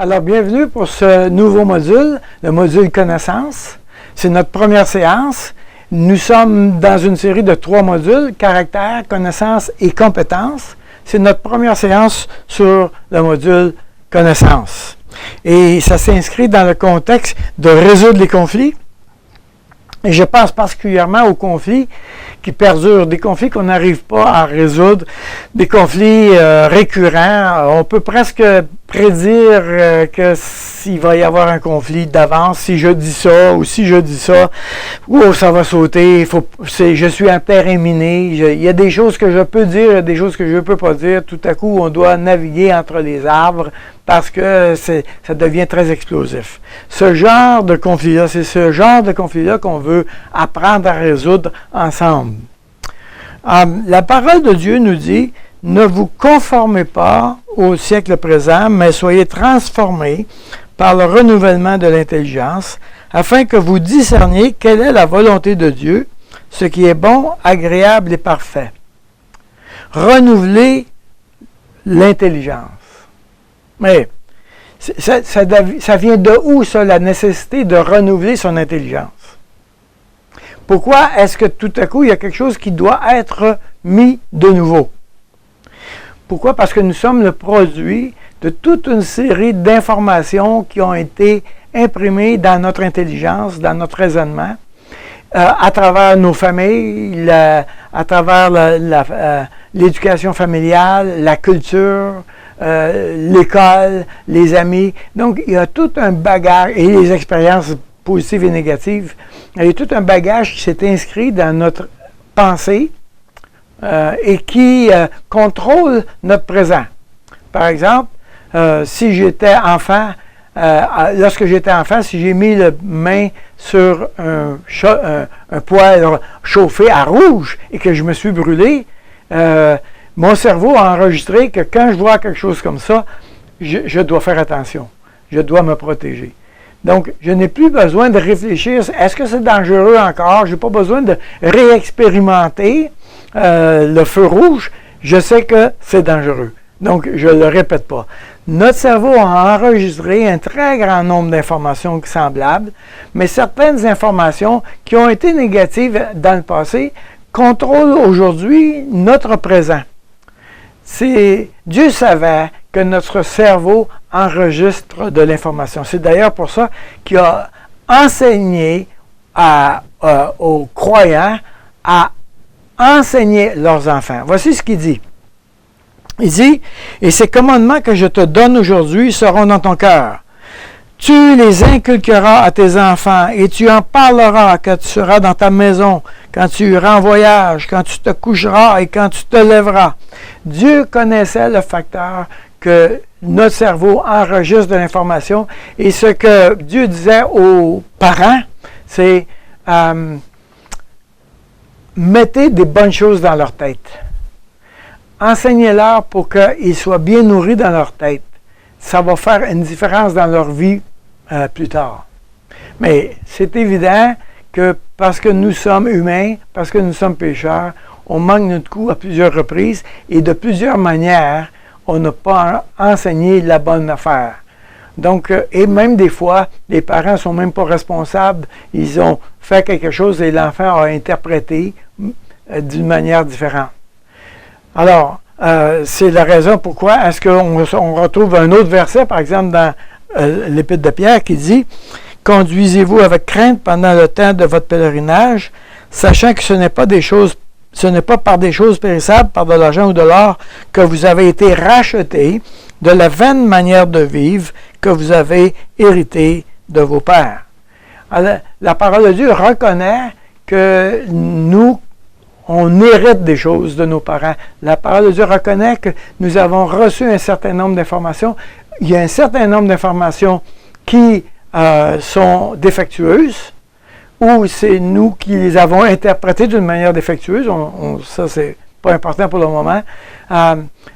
Alors, bienvenue pour ce nouveau module, le module connaissance. C'est notre première séance. Nous sommes dans une série de 3 modules, caractère, connaissance et compétences. C'est notre première séance sur le module connaissance. Et ça s'inscrit dans le contexte de résoudre les conflits. Et je pense particulièrement aux conflits qui perdurent, des conflits qu'on n'arrive pas à résoudre, des conflits récurrents. On peut presque prédire que s'il va y avoir un conflit d'avance, si je dis ça ou si je dis ça, ou ça va sauter, je suis en terrain miné, il y a des choses que je peux dire, il y a des choses que je ne peux pas dire. Tout à coup, on doit naviguer entre les arbres parce que ça devient très explosif. Ce genre de conflit-là, c'est ce genre de conflit-là qu'on veut apprendre à résoudre ensemble. La parole de Dieu nous dit: ne vous conformez pas au siècle présent, mais soyez transformés par le renouvellement de l'intelligence, afin que vous discerniez quelle est la volonté de Dieu, ce qui est bon, agréable et parfait. Renouveler l'intelligence. Mais ça vient de où, ça, la nécessité de renouveler son intelligence? Pourquoi est-ce que tout à coup, il y a quelque chose qui doit être mis de nouveau? Pourquoi? Parce que nous sommes le produit de toute une série d'informations qui ont été imprimées dans notre intelligence, dans notre raisonnement, à travers nos familles, à travers l'éducation familiale, la culture, l'école, les amis. Donc, il y a tout un bagage, et les expériences positives et négatives, il y a tout un bagage qui s'est inscrit dans notre pensée et qui contrôle notre présent. Par exemple, si j'étais enfant, lorsque j'étais enfant, si j'ai mis la main sur un poêle chauffé à rouge et que je me suis brûlé, mon cerveau a enregistré que quand je vois quelque chose comme ça, je dois faire attention, je dois me protéger. Donc, je n'ai plus besoin de réfléchir, est-ce que c'est dangereux encore? Je n'ai pas besoin de réexpérimenter le feu rouge, je sais que c'est dangereux. Donc, je ne le répète pas. Notre cerveau a enregistré un très grand nombre d'informations semblables, mais certaines informations qui ont été négatives dans le passé contrôlent aujourd'hui notre présent. Dieu savait que notre cerveau enregistre de l'information. C'est d'ailleurs pour ça qu'il a enseigné aux croyants à enseigner leurs enfants. Voici ce qu'il dit. Il dit: « Et ces commandements que je te donne aujourd'hui seront dans ton cœur. Tu les inculqueras à tes enfants et tu en parleras quand tu seras dans ta maison, quand tu iras en voyage, quand tu te coucheras et quand tu te lèveras. » Dieu connaissait le facteur que notre cerveau enregistre de l'information, et ce que Dieu disait aux parents, c'est mettez des bonnes choses dans leur tête. Enseignez-leur pour qu'ils soient bien nourris dans leur tête. Ça va faire une différence dans leur vie plus tard. Mais c'est évident que parce que nous sommes humains, parce que nous sommes pécheurs, on manque notre coup à plusieurs reprises et de plusieurs manières, on n'a pas enseigné la bonne affaire. Donc, et même des fois, les parents ne sont même pas responsables. Ils ont fait quelque chose et l'enfant a interprété d'une manière différente. Alors, c'est la raison pourquoi est-ce qu'on retrouve un autre verset, par exemple, dans l'Épître de Pierre, qui dit: « Conduisez-vous avec crainte pendant le temps de votre pèlerinage, sachant que ce n'est pas par des choses périssables, par de l'argent ou de l'or, que vous avez été rachetés de la vaine manière de vivre que vous avez hérité de vos pères. » Alors, la parole de Dieu reconnaît que nous, on hérite des choses de nos parents. La parole de Dieu reconnaît que nous avons reçu un certain nombre d'informations. Il y a un certain nombre d'informations qui sont défectueuses, ou c'est nous qui les avons interprétées d'une manière défectueuse. Ça, c'est pas important pour le moment.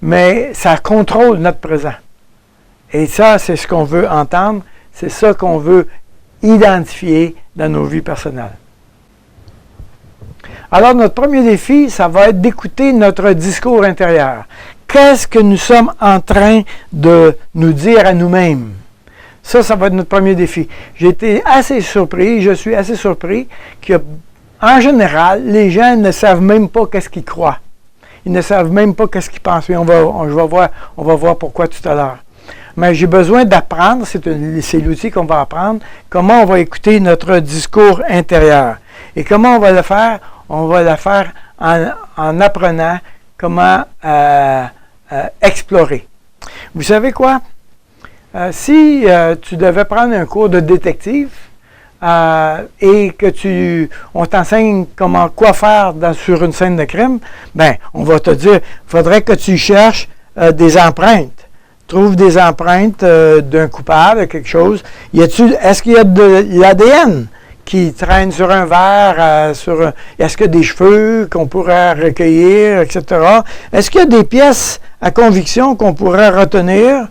Mais ça contrôle notre présent. Et ça, c'est ce qu'on veut entendre. C'est ça qu'on veut identifier dans nos vies personnelles. Alors, notre premier défi, ça va être d'écouter notre discours intérieur. Qu'est-ce que nous sommes en train de nous dire à nous-mêmes? Ça va être notre premier défi. J'ai été assez surpris, je suis assez surpris qu'en général, les gens ne savent même pas qu'est-ce qu'ils croient. Ils ne savent même pas qu'est-ce qu'ils pensent. Et on va voir pourquoi tout à l'heure. Mais j'ai besoin d'apprendre, c'est l'outil qu'on va apprendre, comment on va écouter notre discours intérieur. Et comment on va le faire? On va le faire en apprenant comment explorer. Vous savez quoi? Si tu devais prendre un cours de détective et que on t'enseigne quoi faire sur une scène de crime, ben, on va te dire, il faudrait que tu cherches des empreintes. Trouve des empreintes d'un coupable, de quelque chose. Est-ce qu'il y a de l'ADN qui traîne sur un verre, est-ce qu'il y a des cheveux qu'on pourrait recueillir, etc. Est-ce qu'il y a des pièces à conviction qu'on pourrait retenir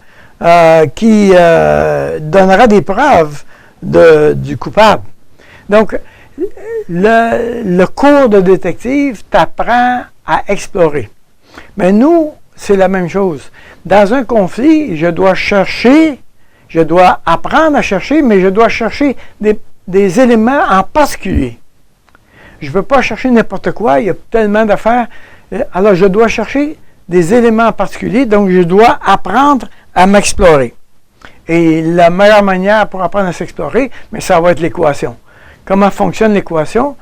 qui donnera des preuves du coupable? Donc, le cours de détective t'apprend à explorer. Mais nous, c'est la même chose. Dans un conflit, je dois apprendre à chercher, mais je dois chercher des éléments en particulier. Je ne veux pas chercher n'importe quoi, il y a tellement d'affaires. Alors, je dois chercher des éléments en particulier, donc je dois apprendre à m'explorer. Et la meilleure manière pour apprendre à s'explorer, mais ça va être l'équation. Comment fonctionne l'équation?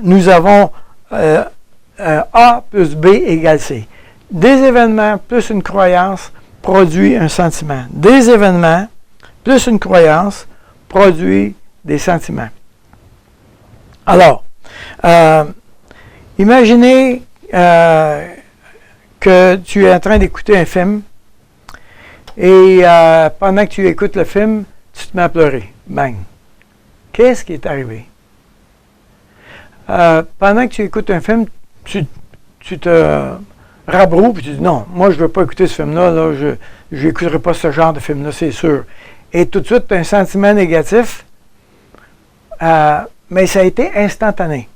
Nous avons A plus B égale C. Des événements plus une croyance produit un sentiment. Des événements plus une croyance produit des sentiments. Alors, imaginez que tu es en train d'écouter un film et pendant que tu écoutes le film, tu te mets à pleurer. Bang! Qu'est-ce qui est arrivé? Pendant que tu écoutes un film, tu te rabroues et tu dis non, moi je ne veux pas écouter ce film-là, là, je n'écouterai pas ce genre de film-là, c'est sûr. Et tout de suite, tu as un sentiment négatif, mais ça a été instantané.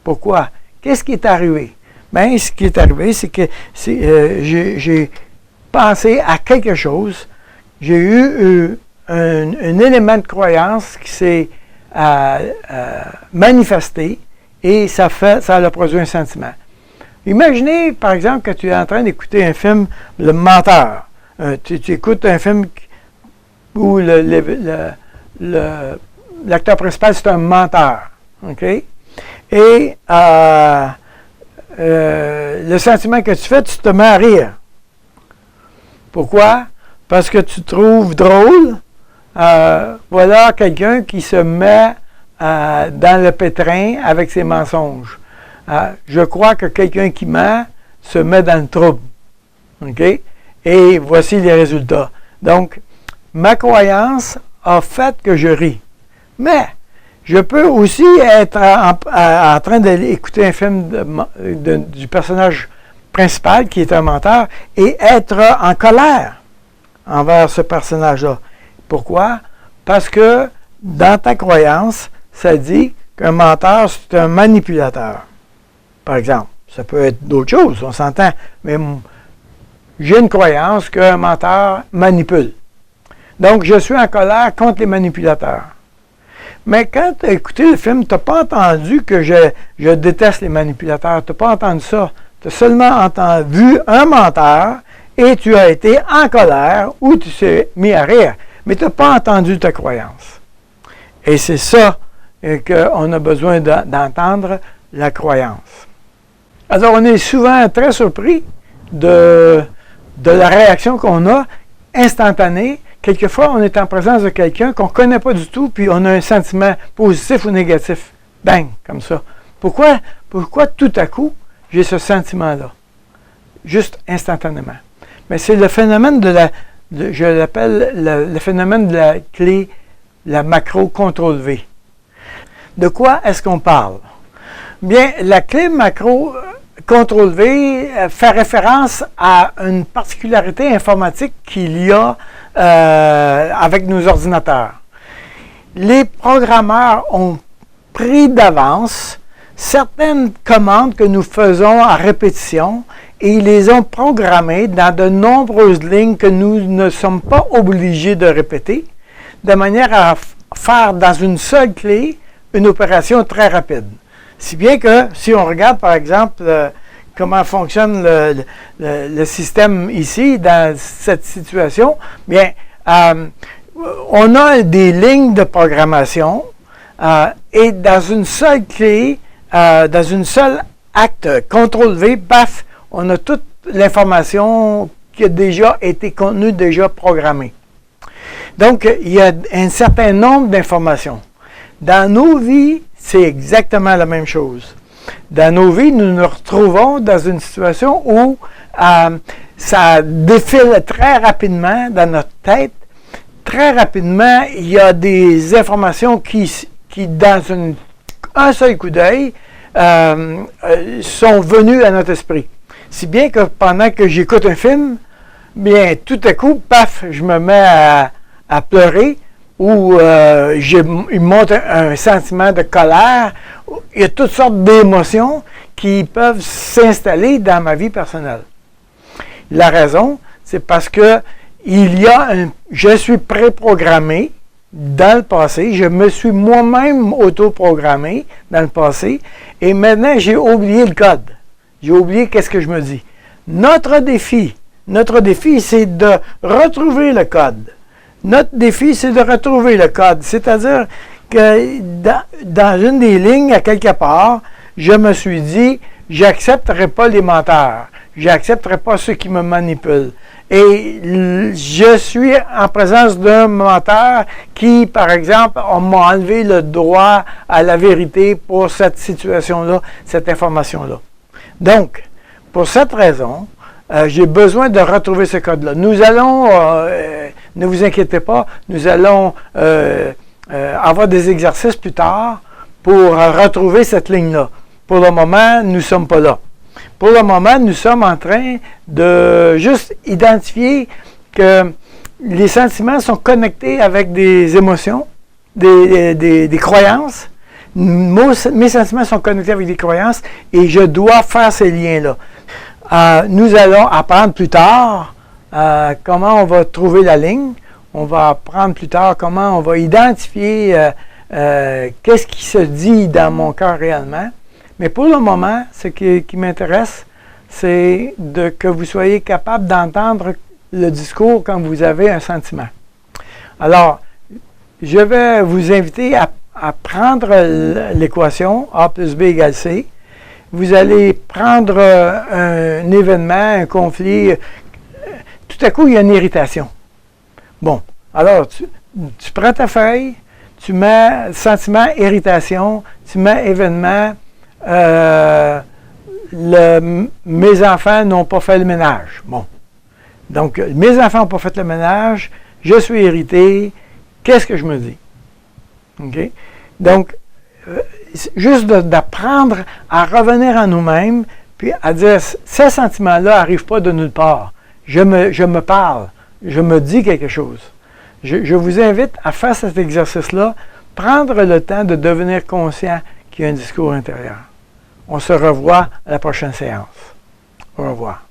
Pourquoi? Qu'est-ce qui est arrivé? Bien, ce qui est arrivé, c'est que j'ai pensé à quelque chose, j'ai eu un élément de croyance qui s'est manifesté et ça a produit un sentiment. Imaginez, par exemple, que tu es en train d'écouter un film, Le Menteur. Tu écoutes un film où l'acteur principal, c'est un menteur. OK? Et le sentiment que tu fais, tu te mets à rire. Pourquoi? Parce que tu trouves drôle. Voilà quelqu'un qui se met dans le pétrin avec ses mensonges. Je crois que quelqu'un qui ment se met dans le trouble. OK? Et voici les résultats. Donc, ma croyance a fait que je ris. Mais, je peux aussi être en train d'écouter un film du personnage principal, qui est un menteur, et être en colère envers ce personnage-là. Pourquoi? Parce que dans ta croyance, ça dit qu'un menteur, c'est un manipulateur. Par exemple. Ça peut être d'autres choses, on s'entend. Mais j'ai une croyance qu'un menteur manipule. Donc, je suis en colère contre les manipulateurs. Mais quand tu as écouté le film, tu n'as pas entendu que je déteste les manipulateurs. Tu n'as pas entendu ça. Tu as seulement vu un menteur et tu as été en colère ou tu t'es mis à rire. Mais tu n'as pas entendu ta croyance. Et c'est ça qu'on a besoin d'entendre, la croyance. Alors, on est souvent très surpris de la réaction qu'on a instantanée. Quelquefois, on est en présence de quelqu'un qu'on ne connaît pas du tout, puis on a un sentiment positif ou négatif. Bang, comme ça. Pourquoi tout à coup, j'ai ce sentiment-là? Juste instantanément. Mais c'est le phénomène je l'appelle le phénomène de la clé, la macro contrôle V. De quoi est-ce qu'on parle? Bien, la clé macro contrôle V fait référence à une particularité informatique qu'il y a avec nos ordinateurs. Les programmeurs ont pris d'avance certaines commandes que nous faisons à répétition et ils les ont programmées dans de nombreuses lignes que nous ne sommes pas obligés de répéter, de manière à faire dans une seule clé une opération très rapide. Si bien que, si on regarde par exemple comment fonctionne le système ici, dans cette situation, bien, on a des lignes de programmation et dans une seule clé, dans une seule acte, CTRL-V, paf, on a toute l'information qui a déjà été contenue, déjà programmée. Donc, il y a un certain nombre d'informations. Dans nos vies, c'est exactement la même chose. Dans nos vies, nous nous retrouvons dans une situation où ça défile très rapidement dans notre tête. Très rapidement, il y a des informations qui dans un seul coup d'œil, sont venues à notre esprit. Si bien que pendant que j'écoute un film, bien, tout à coup, paf, je me mets à pleurer ou il me monte un sentiment de colère. Il y a toutes sortes d'émotions qui peuvent s'installer dans ma vie personnelle. La raison, c'est parce que je suis préprogrammé dans le passé, je me suis moi-même autoprogrammé dans le passé, et maintenant j'ai oublié le code. J'ai oublié qu'est-ce que je me dis. Notre défi, c'est de retrouver le code. Notre défi, c'est de retrouver le code. C'est-à-dire que dans une des lignes, à quelque part, je me suis dit, j'accepterai pas les menteurs. J'accepterai pas ceux qui me manipulent. Et je suis en présence d'un menteur qui, par exemple, m'a enlevé le droit à la vérité pour cette situation-là, cette information-là. Donc, pour cette raison, j'ai besoin de retrouver ce code-là. Nous allons, ne vous inquiétez pas, nous allons avoir des exercices plus tard pour retrouver cette ligne-là. Pour le moment, nous ne sommes pas là. Pour le moment, nous sommes en train de juste identifier que les sentiments sont connectés avec des émotions, des croyances. Mes sentiments sont connectés avec des croyances et je dois faire ces liens-là. Nous allons apprendre plus tard comment on va trouver la ligne. On va apprendre plus tard comment on va identifier qu'est-ce qui se dit dans mon cœur réellement. Mais pour le moment, ce qui m'intéresse, c'est que vous soyez capable d'entendre le discours quand vous avez un sentiment. Alors, je vais vous inviter à prendre l'équation A plus B égale C. Vous allez prendre un événement, un conflit. Tout à coup, il y a une irritation. Bon, alors, tu prends ta feuille, tu mets sentiment, irritation, tu mets événement. Mes enfants n'ont pas fait le ménage. Bon. Donc, mes enfants n'ont pas fait le ménage, je suis irrité, qu'est-ce que je me dis? OK? Donc, juste d'apprendre à revenir à nous-mêmes, puis à dire, ces sentiments-là n'arrivent pas de nulle part. Je me parle, je me dis quelque chose. Je vous invite à faire cet exercice-là, prendre le temps de devenir conscient qu'il y a un discours intérieur. On se revoit à la prochaine séance. Au revoir.